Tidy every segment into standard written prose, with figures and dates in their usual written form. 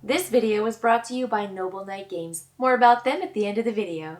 This video was brought to you by Noble Knight Games. More about them at the end of the video.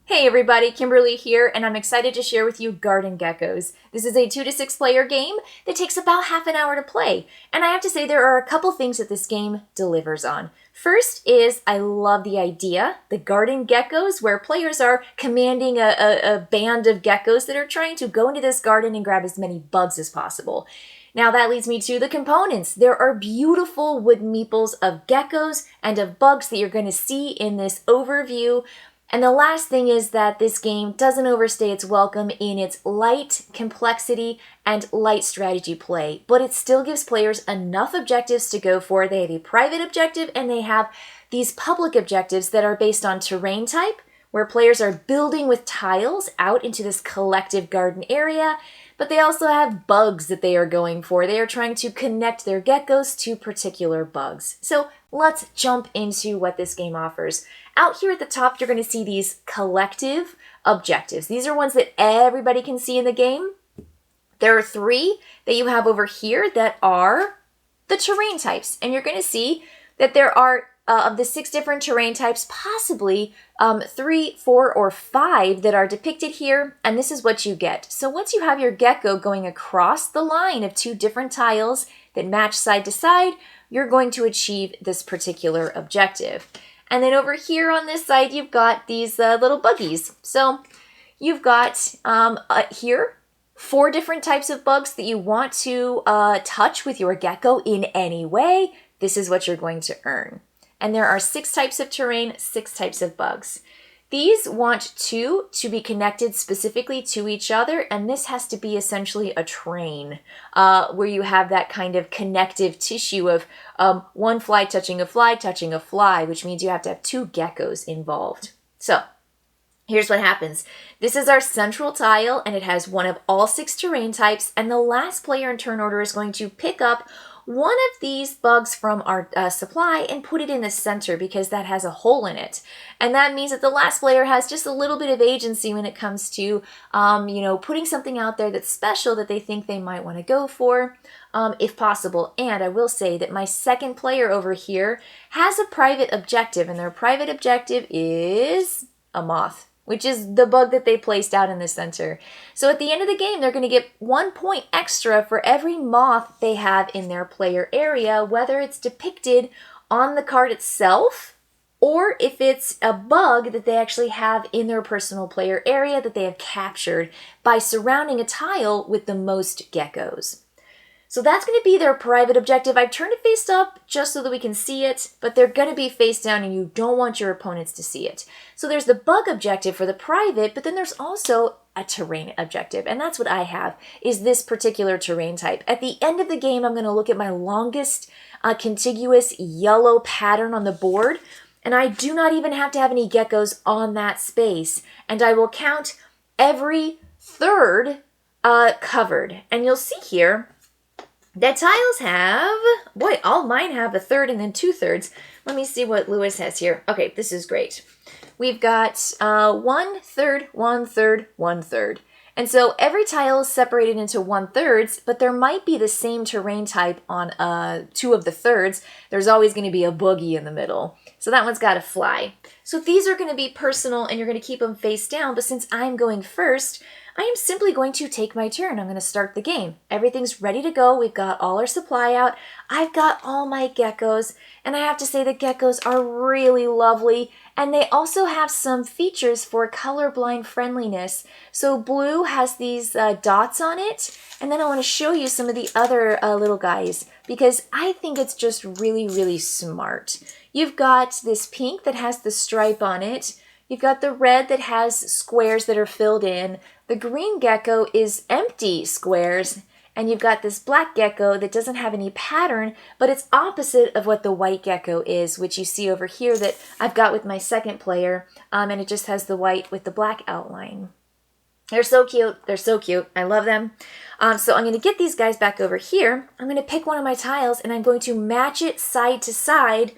Hey everybody, Kimberly here, and I'm excited to share with you Garden Geckos. This is a 2 to 6 player game that takes about half an hour to play, and I have to say there are a couple things that this game delivers on. First is I love the idea, the Garden Geckos, where players are commanding a band of geckos that are trying to go into this garden and grab as many bugs as possible. Now that leads me to the components. There are beautiful wood meeples of geckos and of bugs that you're going to see in this overview. And the last thing is that this game doesn't overstay its welcome in its light complexity and light strategy play, but it still gives players enough objectives to go for. They have a private objective and they have these public objectives that are based on terrain type, where players are building with tiles out into this collective garden area, but they also have bugs that they are going for. They are trying to connect their geckos to particular bugs. So let's jump into what this game offers. Out here at the top, you're going to see these collective objectives. These are ones that everybody can see in the game. There are 3 that you have over here that are the terrain types. And you're going to see that there are, of the 6 different terrain types, possibly 3, 4, or 5 that are depicted here. And this is what you get. So once you have your gecko going across the line of 2 different tiles that match side to side, you're going to achieve this particular objective. And then over here on this side, you've got these little buggies. So you've got here 4 different types of bugs that you want to touch with your gecko in any way. This is what you're going to earn. And there are 6 types of terrain, 6 types of bugs. These want 2 to be connected specifically to each other, and this has to be essentially a train, where you have that kind of connective tissue of one fly, touching a fly, which means you have to have 2 geckos involved. So here's what happens. This is our central tile, and it has one of all 6 terrain types, and the last player in turn order is going to pick up one of these bugs from our supply and put it in the center because that has a hole in it. And that means that the last player has just a little bit of agency when it comes to, putting something out there that's special that they think they might want to go for, if possible. And I will say that my second player over here has a private objective, and their private objective is a moth, which is the bug that they placed out in the center. So at the end of the game, they're going to get 1 point extra for every moth they have in their player area, whether it's depicted on the card itself, or if it's a bug that they actually have in their personal player area that they have captured by surrounding a tile with the most geckos. So that's going to be their private objective. I've turned it face up just so that we can see it, but they're going to be face down and you don't want your opponents to see it. So there's the bug objective for the private, but then there's also a terrain objective. And that's what I have, is this particular terrain type. At the end of the game, I'm going to look at my longest contiguous yellow pattern on the board, and I do not even have to have any geckos on that space. And I will count every third covered. And you'll see here that tiles have, all mine have a third and then 2/3. Let me see what Lewis has here. Okay, this is great. We've got 1/3, 1/3, 1/3. And so every tile is separated into 1/3, but there might be the same terrain type on 2 of the thirds. There's always going to be a boogie in the middle. So that one's got to fly. So these are going to be personal and you're going to keep them face down, but since I'm going first, I am simply going to take my turn. I'm going to start the game. Everything's ready to go. We've got all our supply out. I've got all my geckos, and I have to say the geckos are really lovely, and they also have some features for colorblind friendliness. So blue has these dots on it, and then I want to show you some of the other little guys because I think it's just really, really smart. You've got this pink that has the stripe on it. You've got the red that has squares that are filled in. The green gecko is empty squares. And you've got this black gecko that doesn't have any pattern, but it's opposite of what the white gecko is, which you see over here that I've got with my second player. And it just has the white with the black outline. They're so cute. They're so cute. I love them. So I'm going to get these guys back over here. I'm going to pick one of my tiles and I'm going to match it side to side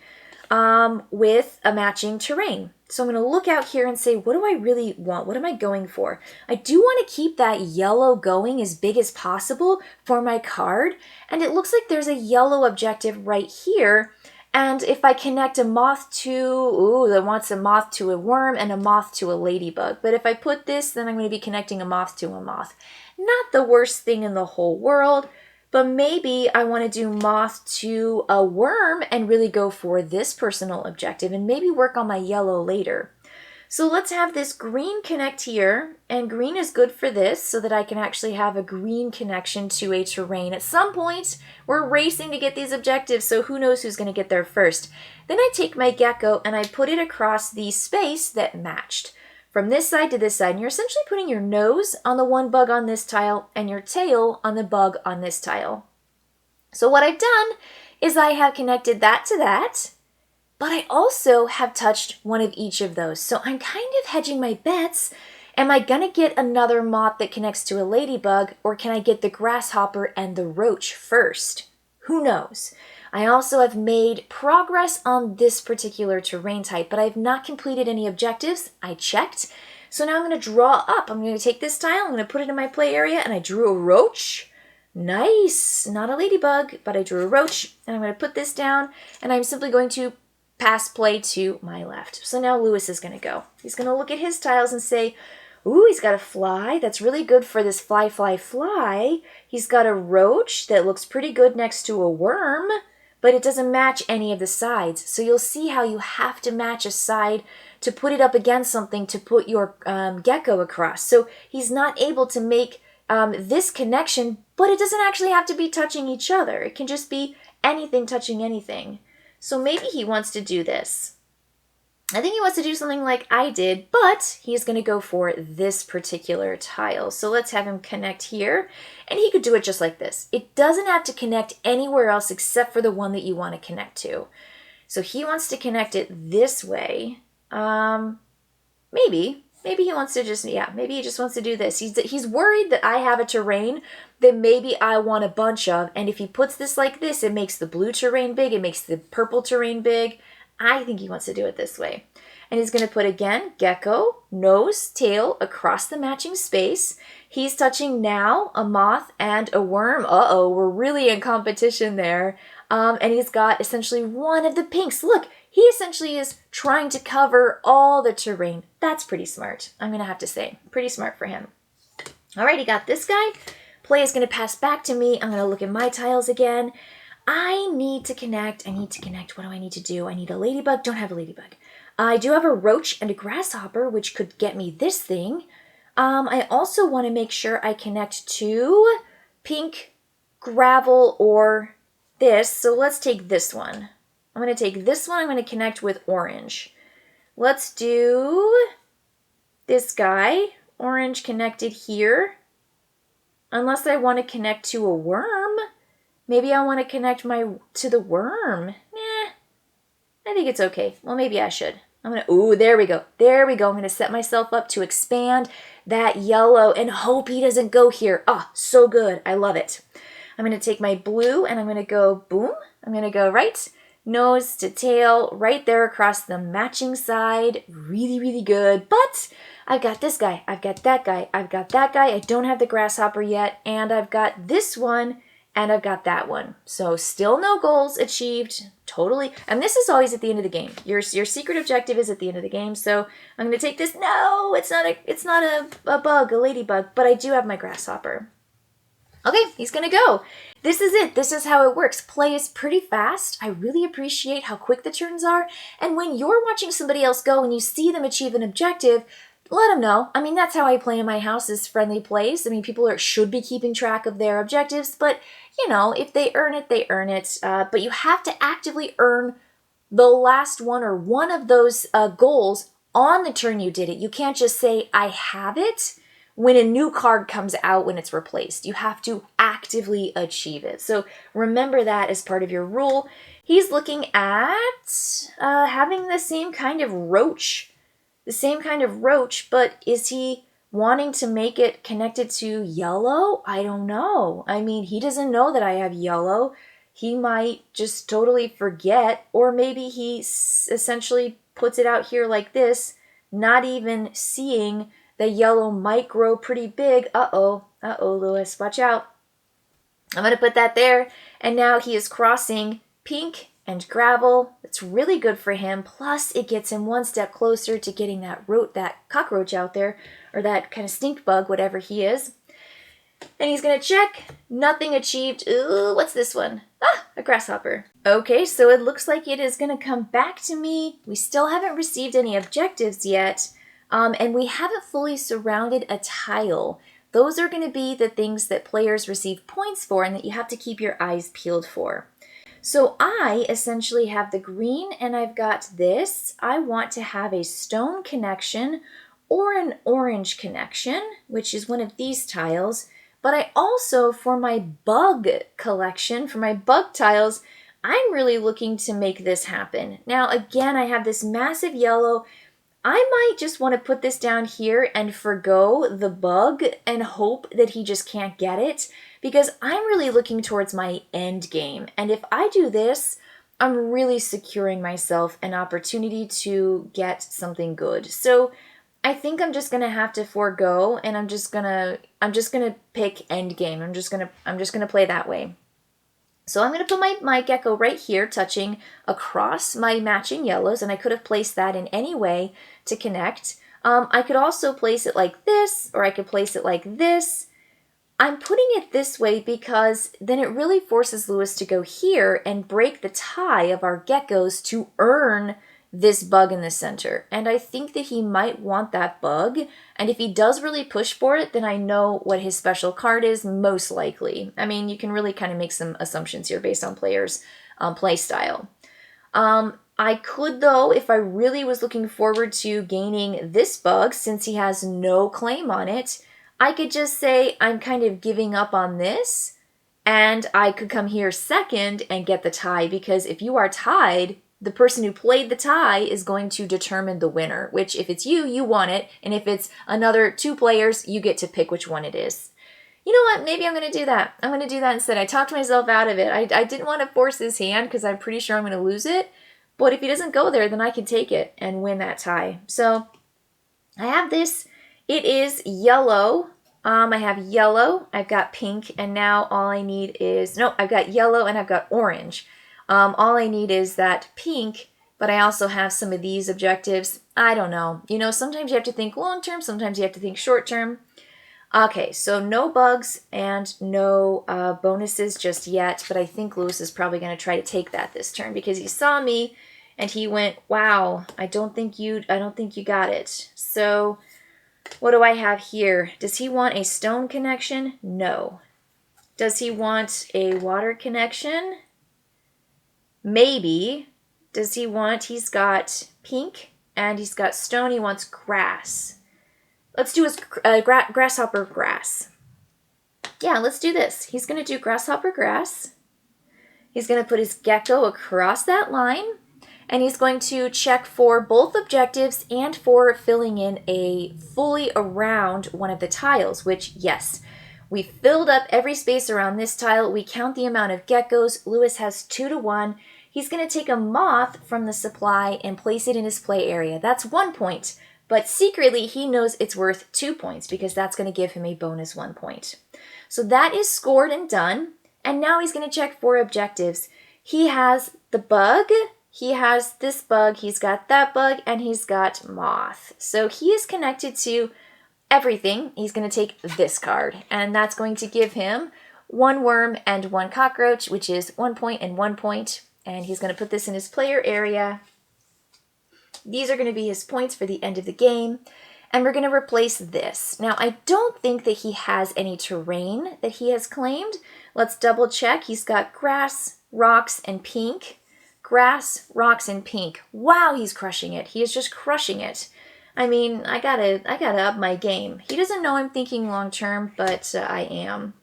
with a matching terrain. So I'm going to look out here and say, what do I really want? What am I going for? I do want to keep that yellow going as big as possible for my card. And it looks like there's a yellow objective right here. And if I connect a moth to, ooh, that wants a moth to a worm and a moth to a ladybug. But if I put this, then I'm going to be connecting a moth to a moth. Not the worst thing in the whole world, but maybe I want to do moth to a worm and really go for this personal objective and maybe work on my yellow later. So let's have this green connect here, and green is good for this so that I can actually have a green connection to a terrain. At some point, we're racing to get these objectives, so who knows who's going to get there first. Then I take my gecko and I put it across the space that matched. From this side to this side, and you're essentially putting your nose on the one bug on this tile and your tail on the bug on this tile. So what I've done is I have connected that to that, but I also have touched one of each of those. So I'm kind of hedging my bets. Am I going to get another moth that connects to a ladybug, or can I get the grasshopper and the roach first? Who knows? I also have made progress on this particular terrain type, but I have not completed any objectives. I checked. So now I'm going to draw up. I'm going to take this tile, I'm going to put it in my play area, and I drew a roach. Nice. Not a ladybug, but I drew a roach. And I'm going to put this down, and I'm simply going to pass play to my left. So now Lewis is going to go. He's going to look at his tiles and say, ooh, he's got a fly. That's really good for this fly, fly, fly. He's got a roach that looks pretty good next to a worm, but it doesn't match any of the sides. So you'll see how you have to match a side to put it up against something to put your gecko across. So he's not able to make this connection, but it doesn't actually have to be touching each other. It can just be anything touching anything. So maybe he wants to do this. I think he wants to do something like I did, but he's going to go for this particular tile. So let's have him connect here, and he could do it just like this. It doesn't have to connect anywhere else except for the one that you want to connect to. So he wants to connect it this way. Maybe he wants to just, maybe he just wants to do this. He's worried that I have a terrain that maybe I want a bunch of, and if he puts this like this, it makes the blue terrain big, it makes the purple terrain big. I think he wants to do it this way. And he's going to put, again, gecko, nose, tail, across the matching space. He's touching now a moth and a worm. Uh-oh, we're really in competition there. And he's got essentially one of the pinks. Look, he essentially is trying to cover all the terrain. That's pretty smart, I'm going to have to say. Pretty smart for him. All right, he got this guy. Play is going to pass back to me. I'm going to look at my tiles again. I need to connect. What do I need to do? I need a ladybug. Don't have a ladybug. I do have a roach and a grasshopper, which could get me this thing. I also want to make sure I connect to pink, gravel, or this. So let's take this one. I'm going to take this one. I'm going to connect with orange. Let's do this guy. Orange connected here. Unless I want to connect to a worm. Maybe I want to connect to the worm. Nah, I think it's okay. Well, maybe I should. Ooh, there we go. There we go. I'm going to set myself up to expand that yellow and hope he doesn't go here. Oh, so good. I love it. I'm going to take my blue and I'm going to go boom. I'm going to go right nose to tail right there across the matching side. Really, really good. But I've got this guy. I've got that guy. I've got that guy. I don't have the grasshopper yet. And I've got this one. And I've got that one. So still no goals achieved. Totally. And this is always at the end of the game. Your secret objective is at the end of the game. So I'm going to take this. No, it's not a bug, a ladybug, but I do have my grasshopper. Okay, he's going to go. This is it. This is how it works. Play is pretty fast. I really appreciate how quick the turns are. And when you're watching somebody else go and you see them achieve an objective, let them know. I mean, that's how I play in my house, is friendly plays. I mean, people should be keeping track of their objectives, but, you know, if they earn it, they earn it. But you have to actively earn the last one or one of those goals on the turn you did it. You can't just say, I have it, when a new card comes out when it's replaced. You have to actively achieve it. So remember that as part of your rule. He's looking at having the same kind of roach. But is he wanting to make it connected to yellow? I don't know. I mean, he doesn't know that I have yellow. He might just totally forget, or maybe he essentially puts it out here like this, not even seeing that yellow might grow pretty big. Uh-oh, Lewis, watch out. I'm going to put that there, and now he is crossing pink and gravel. It's really good for him. Plus, it gets him one step closer to getting that cockroach out there, or that kind of stink bug, whatever he is. And he's going to check. Nothing achieved. Ooh, what's this one? Ah, a grasshopper. Okay, so it looks like it is going to come back to me. We still haven't received any objectives yet. And we haven't fully surrounded a tile. Those are going to be the things that players receive points for and that you have to keep your eyes peeled for. So I essentially have the green and I've got this. I want to have a stone connection or an orange connection, which is one of these tiles. But I also, for my bug collection, for my bug tiles, I'm really looking to make this happen. Now, again, I have this massive yellow. I might just want to put this down here and forgo the bug and hope that he just can't get it, because I'm really looking towards my end game. And if I do this, I'm really securing myself an opportunity to get something good. So I think I'm just gonna have to forego, and I'm just gonna pick end game. I'm just gonna play that way. So I'm gonna put my gecko right here, touching across my matching yellows, and I could have placed that in any way to connect. I could also place it like this, or I could place it like this. I'm putting it this way because then it really forces Lewis to go here and break the tie of our geckos to earn this bug in the center. And I think that he might want that bug. And if he does really push for it, then I know what his special card is, most likely. I mean, you can really kind of make some assumptions here based on players' play style. I could, though, if I really was looking forward to gaining this bug, since he has no claim on it, I could just say I'm kind of giving up on this, and I could come here second and get the tie, because if you are tied, the person who played the tie is going to determine the winner, which if it's you, you want it, and if it's another two players, you get to pick which one it is. You know what? Maybe I'm going to do that. I'm going to do that instead. I talked myself out of it. I didn't want to force his hand because I'm pretty sure I'm going to lose it, but if he doesn't go there, then I can take it and win that tie. So I have this. It is yellow. I have yellow, I've got pink, and now all I need is, no, I've got yellow and I've got orange. All I need is that pink, but I also have some of these objectives. I don't know. You know, sometimes you have to think long term, sometimes you have to think short term. Okay, so no bugs and no bonuses just yet, but I think Lewis is probably going to try to take that this turn because he saw me and he went, wow, I don't think you got it. So what do I have here? Does he want a stone connection? No. Does he want a water connection? Maybe. Does he want, he's got pink and he's got stone, he wants grass. Let's do his grasshopper grass. Yeah, let's do this. He's going to do grasshopper grass. He's going to put his gecko across that line. And he's going to check for both objectives and for filling in a fully around one of the tiles, which, yes, we filled up every space around this tile. We count the amount of geckos. Lewis has 2 to 1. He's going to take a moth from the supply and place it in his play area. That's 1 point, but secretly he knows it's worth 2 points because that's going to give him a bonus 1 point. So that is scored and done. And now he's going to check for objectives. He has the bug. He has this bug, he's got that bug, and he's got moth. So he is connected to everything. He's going to take this card, and that's going to give him 1 worm and 1 cockroach, which is 1 point and 1 point. And he's going to put this in his player area. These are going to be his points for the end of the game. And we're going to replace this. Now, I don't think that he has any terrain that he has claimed. Let's double check. He's got grass, rocks, and pink. Grass, rocks, and pink. Wow, he's crushing it. He is just crushing it. I mean, I gotta up my game. He doesn't know I'm thinking long term, but I am.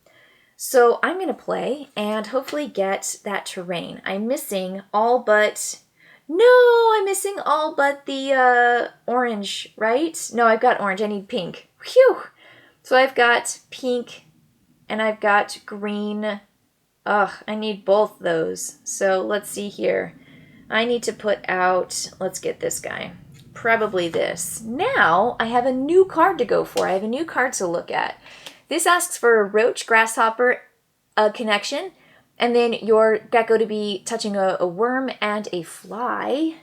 So I'm gonna play and hopefully get that terrain. I'm missing all but... No, I'm missing all but the orange, right? No, I've got orange. I need pink. Phew! So I've got pink and I've got green. Ugh, I need both those. So let's see here. I need to put out, let's get this guy. Probably this. Now I have a new card to go for. I have a new card to look at. This asks for a roach grasshopper connection. And then your gecko to be touching a worm and a fly.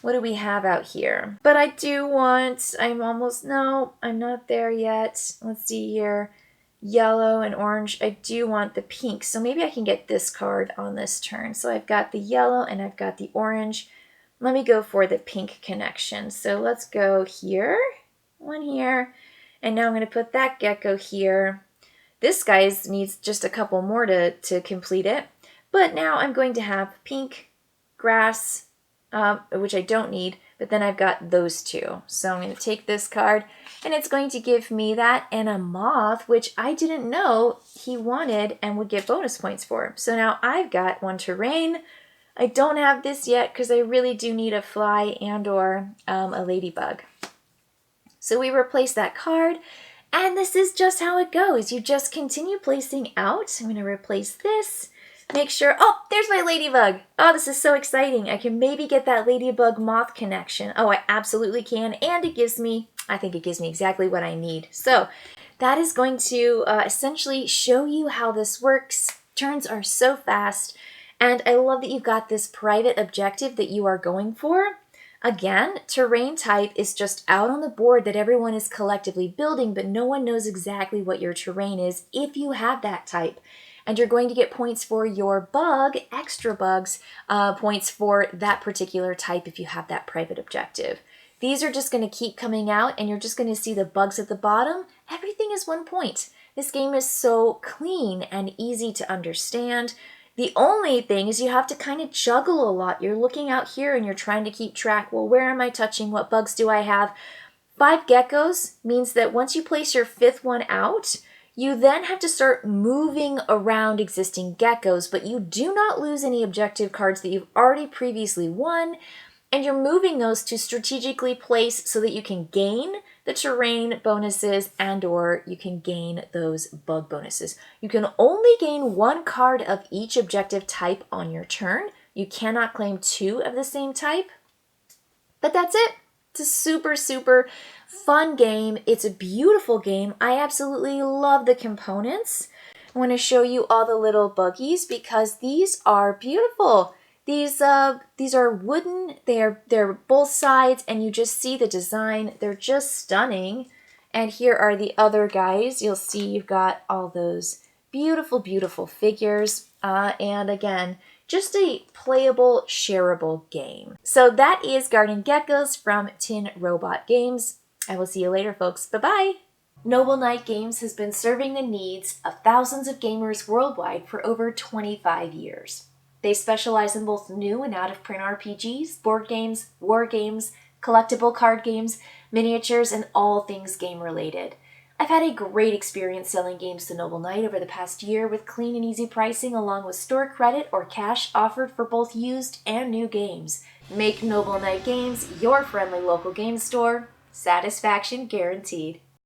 What do we have out here? But I do want, no, I'm not there yet. Let's see here. Yellow and orange. I do want the pink. So maybe I can get this card on this turn. So I've got the yellow and I've got the orange. Let me go for the pink connection. So let's go here, one here. And now I'm going to put that gecko here. This guy needs just a couple more to complete it. But now I'm going to have pink, grass, which I don't need, but then I've got those two. So I'm going to take this card, and it's going to give me that and a moth, which I didn't know he wanted and would get bonus points for. So now I've got one terrain. I don't have this yet because I really do need a fly and or a ladybug. So we replace that card. And this is just how it goes. You just continue placing out. I'm going to replace this. Make sure, oh, there's my ladybug. Oh, this is so exciting. I can maybe get that ladybug moth connection. Oh, I absolutely can. And it gives me, I think it gives me exactly what I need. So that is going to essentially show you how this works. Turns are so fast. And I love that you've got this private objective that you are going for. Again, terrain type is just out on the board that everyone is collectively building, but no one knows exactly what your terrain is if you have that type. And you're going to get points for your bug, extra bugs, points for that particular type if you have that private objective. These are just going to keep coming out, and you're just going to see the bugs at the bottom. Everything is 1 point. This game is so clean and easy to understand. The only thing is you have to kind of juggle a lot. You're looking out here and you're trying to keep track. Well, where am I touching? What bugs do I have? 5 geckos means that once you place your 5th one out, you then have to start moving around existing geckos, but you do not lose any objective cards that you've already previously won, and you're moving those to strategically place so that you can gain the terrain bonuses and or you can gain those bug bonuses. You can only gain 1 card of each objective type on your turn. You cannot claim 2 of the same type, but that's it. It's a super, super fun game. It's a beautiful game. I absolutely love the components. I want to show you all the little buggies because these are beautiful. These are wooden. They're both sides, and you just see the design. They're just stunning. And here are the other guys. You'll see you've got all those beautiful, beautiful figures. And again, just a playable, shareable game. So that is Garden Geckos from Tin Robot Games. I will see you later, folks. Bye-bye. Noble Knight Games has been serving the needs of thousands of gamers worldwide for over 25 years. They specialize in both new and out-of-print RPGs, board games, war games, collectible card games, miniatures, and all things game-related. I've had a great experience selling games to Noble Knight over the past year with clean and easy pricing along with store credit or cash offered for both used and new games. Make Noble Knight Games your friendly local game store. Satisfaction guaranteed.